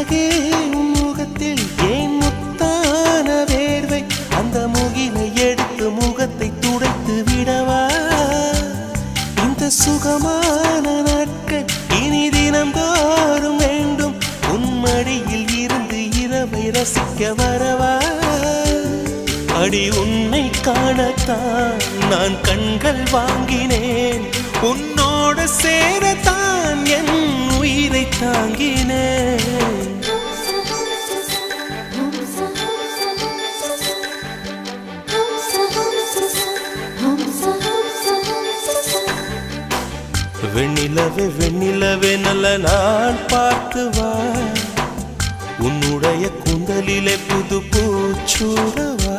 அழகே முகத்தில் ஏன் முத்தான வேர்வை அந்த முகிலை எடுத்து முகத்தை துடைத்து விடவா இந்த சுகமான நாட்கள் இனி தினம்தோறும் வேண்டும் உன்மடியில் இருந்து இரவை ரசிக்க வரவா அடி உன்னை காணத்தான் நான் கண்கள் வாங்கினேன் உன்னோட சேரத்தான் என் உயிரை தாங்கினேன் வெண்ணிலவே வெண்ணிலவே நல்ல நாள் பார்த்து வா உன்னுடைய கூந்தலிலே புது பூச்சூடவா